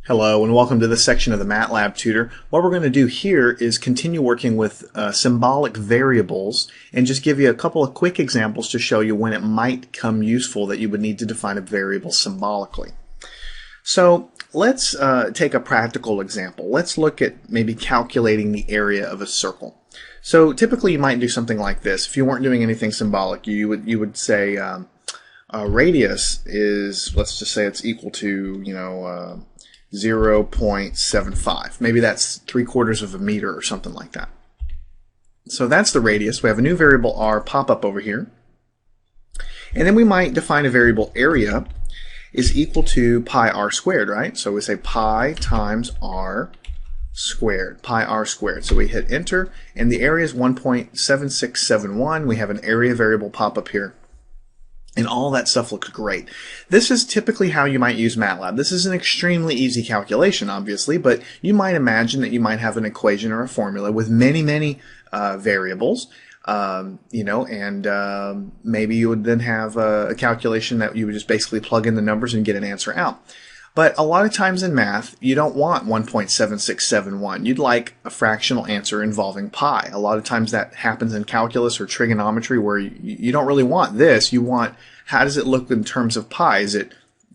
Hello and welcome to this section of the MATLAB tutor. What we're going to do here is continue working with symbolic variables and just give you a couple of quick examples to show you when it might come useful that you would need to define a variable symbolically. So let's take a practical example. Let's look at maybe calculating the area of a circle. So typically you might do something like this. If you weren't doing anything symbolic, you would say radius is, let's just say it's equal to 0.75. Maybe that's 3/4 of a meter or something like that. So that's the radius. We have a new variable r pop up over here. And then we might define a variable area is equal to pi r squared, right? So we say pi times r squared, pi r squared. So we hit enter and the area is 1.7671. We have an area variable pop up here. And all that stuff looks great. This is typically how you might use MATLAB. This is an extremely easy calculation, obviously, but you might imagine that you might have an equation or a formula with many variables, maybe you would then have a calculation that you would just basically plug in the numbers and get an answer out. But a lot of times in math, you don't want 1.7671. You'd like a fractional answer involving pi. A lot of times that happens in calculus or trigonometry where you don't really want this. You want, how does it look in terms of pi? Is it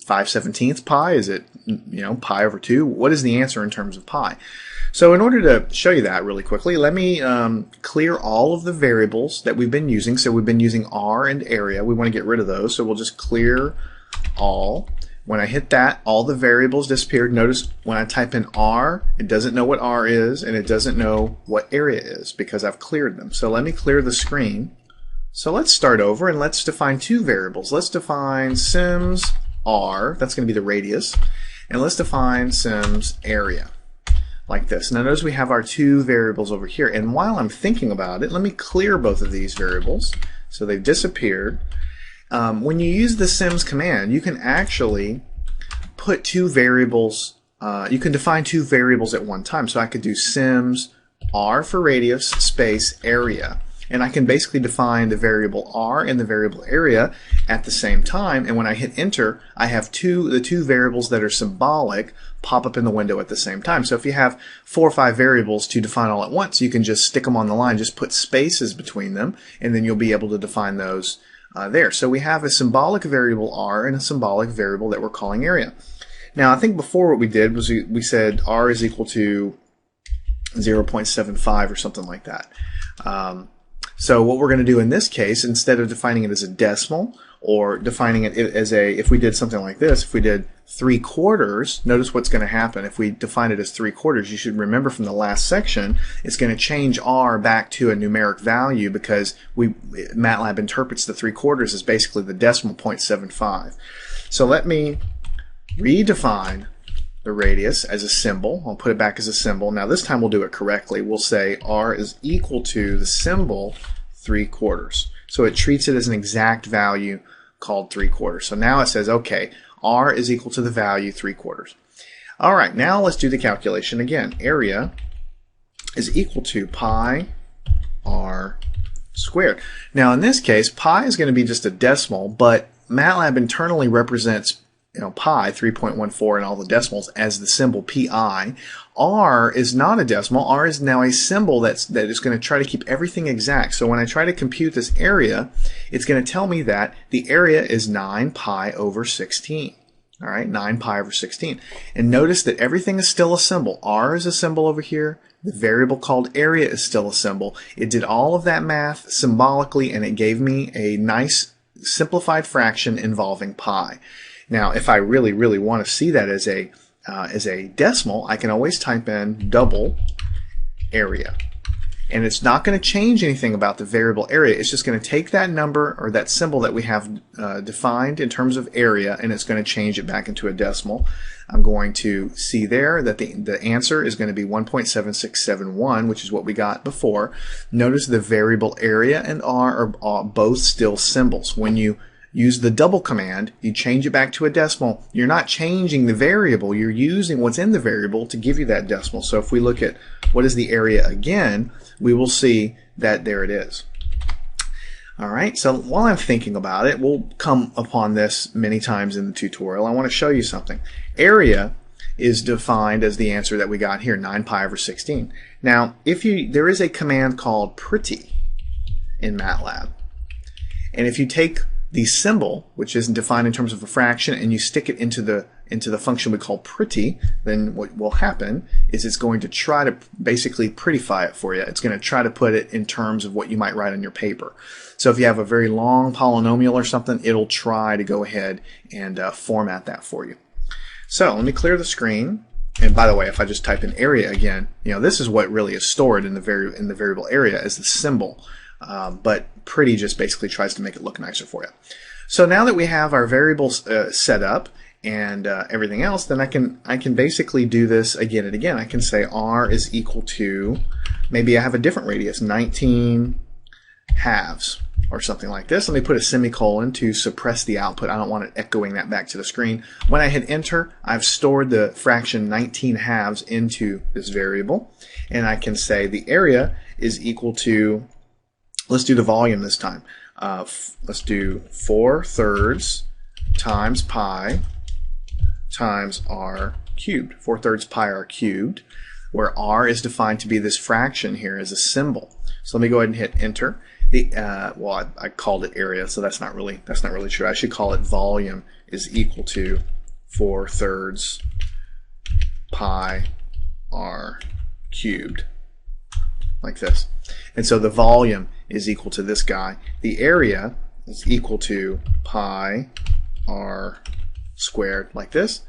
5/17 pi? Is it, pi over 2? What is the answer in terms of pi? So in order to show you that really quickly, let me clear all of the variables that we've been using. So we've been using r and area. We want to get rid of those. So we'll just clear all. When I hit that, all the variables disappeared. Notice when I type in R, it doesn't know what R is, and it doesn't know what area is because I've cleared them. So let me clear the screen. So let's start over and let's define two variables. Let's define sims R, that's going to be the radius, and let's define sims area, like this. Now notice we have our two variables over here, and while I'm thinking about it, let me clear both of these variables. So they've disappeared. When you use the sims command, you can actually put two variables, you can define two variables at one time. So I could do sims r for radius space area. And I can basically define the variable r and the variable area at the same time. And when I hit enter, I have the two variables that are symbolic pop up in the window at the same time. So if you have 4 or 5 variables to define all at once, you can just stick them on the line, just put spaces between them, and then you'll be able to define those there. So we have a symbolic variable r and a symbolic variable that we're calling area. Now I think before what we did was we said r is equal to 0.75 or something like that. So what we're going to do in this case, instead of defining it as a decimal or defining it as if we did something like this, if we did 3/4, notice what's going to happen. If we define it as 3/4, you should remember from the last section, it's going to change r back to a numeric value because MATLAB interprets the 3/4 as basically the decimal 0.75. So let me redefine the radius as a symbol. I'll put it back as a symbol. Now this time we'll do it correctly. We'll say r is equal to the symbol 3/4. So it treats it as an exact value called 3/4. So now it says, okay, r is equal to the value 3/4. All right, now let's do the calculation again. Area is equal to pi r squared. Now in this case, pi is going to be just a decimal, but MATLAB internally represents pi, 3.14 and all the decimals as the symbol pi. R is not a decimal. R is now a symbol that is going to try to keep everything exact. So when I try to compute this area, it's going to tell me that the area is 9 pi over 16. All right, 9 pi over 16. And notice that everything is still a symbol. R is a symbol over here. The variable called area is still a symbol. It did all of that math symbolically, and it gave me a nice simplified fraction involving pi. Now, if I really want to see that as a decimal, I can always type in double area. And it's not going to change anything about the variable area. It's just going to take that number or that symbol that we have defined in terms of area, and it's going to change it back into a decimal. I'm going to see there that the answer is going to be 1.7671, which is what we got before. Notice the variable area and r are both still symbols. When you use the double command, you change it back to a decimal. You're not changing the variable, you're using what's in the variable to give you that decimal. So if we look at what is the area again, we will see that there it is. Alright, so while I'm thinking about it, we'll come upon this many times in the tutorial. I want to show you something. Area is defined as the answer that we got here, 9 pi over 16. Now, there is a command called pretty in MATLAB. And if you take the symbol, which isn't defined in terms of a fraction, and you stick it into the function we call pretty, then what will happen is it's going to try to basically prettify it for you. It's going to try to put it in terms of what you might write on your paper. So if you have a very long polynomial or something, it'll try to go ahead and format that for you. So let me clear the screen. And by the way, if I just type in area again, this is what really is stored in the variable area as the symbol. But pretty just basically tries to make it look nicer for you. So now that we have our variables set up and everything else, then I can basically do this again and again. I can say r is equal to, maybe I have a different radius, 19 halves or something like this. Let me put a semicolon to suppress the output. I don't want it echoing that back to the screen. When I hit enter, I've stored the fraction 19 halves into this variable, and I can say the area is equal to, let's do the volume this time. Let's do 4/3 times pi times r cubed. 4/3 pi r cubed, where r is defined to be this fraction here as a symbol. So let me go ahead and hit enter. Well, I called it area, so that's not really true. I should call it volume is equal to 4/3 pi r cubed, like this. And so the volume is equal to this guy. The area is equal to pi r squared, like this.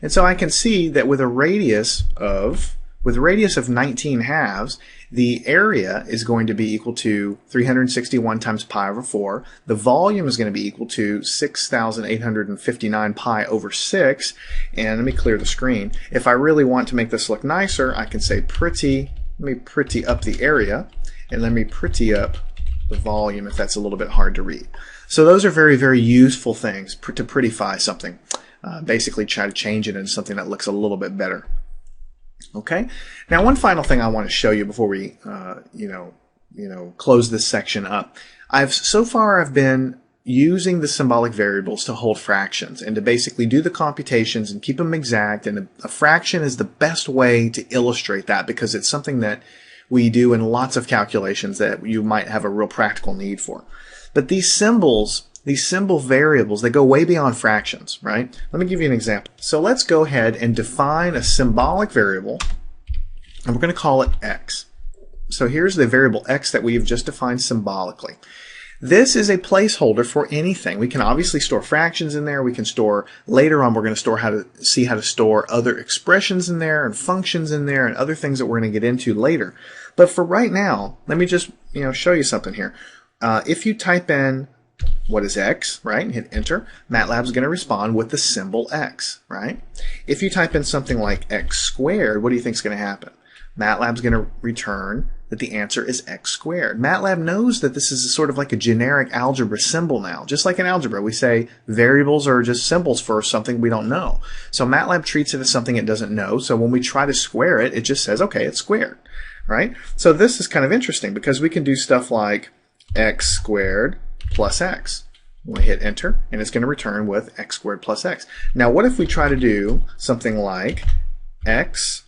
And so I can see that with a radius of 19 halves, the area is going to be equal to 361 times pi over 4. The volume is going to be equal to 6,859 pi over 6. And let me clear the screen. If I really want to make this look nicer, I can say pretty. Let me pretty up the area, and let me pretty up the volume if that's a little bit hard to read. So those are very, very useful things to prettify something. Basically try to change it into something that looks a little bit better. Okay. Now, one final thing I want to show you before we, close this section up. So far I've been using the symbolic variables to hold fractions and to basically do the computations and keep them exact. And a fraction is the best way to illustrate that because it's something that we do in lots of calculations that you might have a real practical need for. But these symbol variables, they go way beyond fractions, right? Let me give you an example. So let's go ahead and define a symbolic variable, and we're going to call it x. So here's the variable x that we've just defined symbolically. This is a placeholder for anything. We can obviously store fractions in there. We can store, later on, we're going to see how to store other expressions in there and functions in there and other things that we're going to get into later. But for right now, let me just show you something here. If you type in what is x, right, and hit enter, MATLAB's going to respond with the symbol x, right? If you type in something like x squared, what do you think is going to happen? MATLAB's going to return that the answer is x squared. MATLAB knows that this is sort of like a generic algebra symbol now. Just like in algebra, we say variables are just symbols for something we don't know. So MATLAB treats it as something it doesn't know. So when we try to square it, it just says, okay, it's squared, right? So this is kind of interesting because we can do stuff like x squared plus x. We hit enter, and it's going to return with x squared plus x. Now, what if we try to do something like x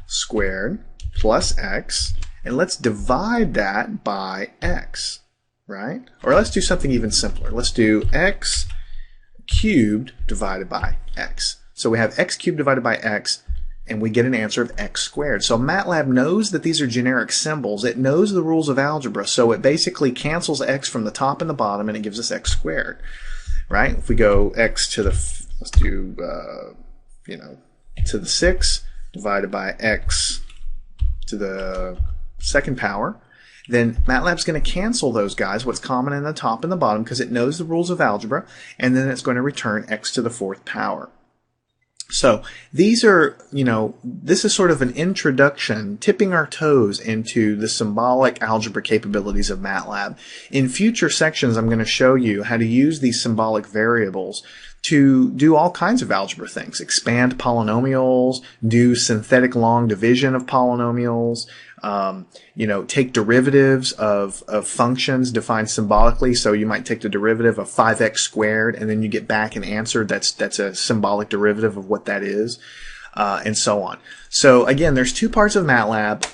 squared plus x, and let's divide that by x, right? Or let's do something even simpler. Let's do x cubed divided by x. So we have x cubed divided by x, and we get an answer of x squared. So MATLAB knows that these are generic symbols. It knows the rules of algebra, so it basically cancels x from the top and the bottom, and it gives us x squared, right? If we go x to the, let's do, to the 6 divided by x to the second power, then MATLAB's going to cancel those guys, what's common in the top and the bottom, because it knows the rules of algebra, and then it's going to return x to the 4th power. So these are, this is sort of an introduction, tipping our toes into the symbolic algebra capabilities of MATLAB. In future sections, I'm going to show you how to use these symbolic variables to do all kinds of algebra things. Expand polynomials, do synthetic long division of polynomials, take derivatives of functions defined symbolically. So you might take the derivative of 5x squared, and then you get back an answer that's a symbolic derivative of what that is. and so on. So again, there's two parts of MATLAB.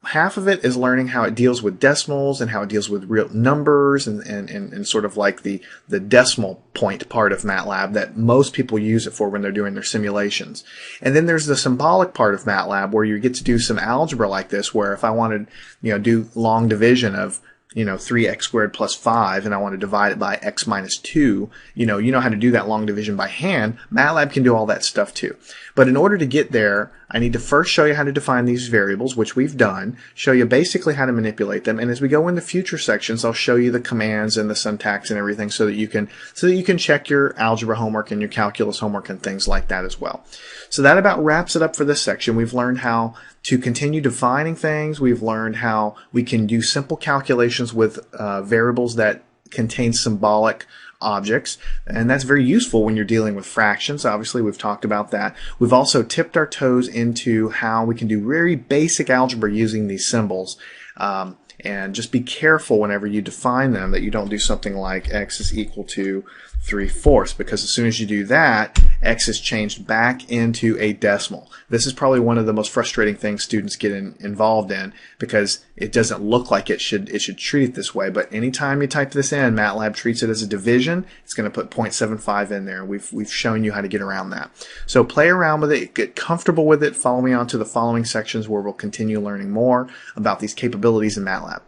Half of it is learning how it deals with decimals and how it deals with real numbers and sort of like the decimal point part of MATLAB that most people use it for when they're doing their simulations. And then there's the symbolic part of MATLAB where you get to do some algebra like this, where if I wanted, do long division of 3x squared plus 5, and I want to divide it by x minus 2, you know how to do that long division by hand. MATLAB can do all that stuff too. But in order to get there, I need to first show you how to define these variables, which we've done, show you basically how to manipulate them, and as we go into future sections, I'll show you the commands and the syntax and everything so that you can check your algebra homework and your calculus homework and things like that as well. So that about wraps it up for this section. We've learned how to continue defining things. We've learned how we can do simple calculations with variables that contain symbolic objects, and that's very useful when you're dealing with fractions. Obviously, we've talked about that. We've also tipped our toes into how we can do very basic algebra using these symbols. And just be careful whenever you define them that you don't do something like x is equal to 3/4, because as soon as you do that, x is changed back into a decimal. This is probably one of the most frustrating things students get involved in, because it doesn't look like it should treat it this way. But anytime you type this in, MATLAB treats it as a division. It's going to put 0.75 in there. We've shown you how to get around that. So play around with it, get comfortable with it. Follow me on to the following sections where we'll continue learning more about these capabilities in MATLAB.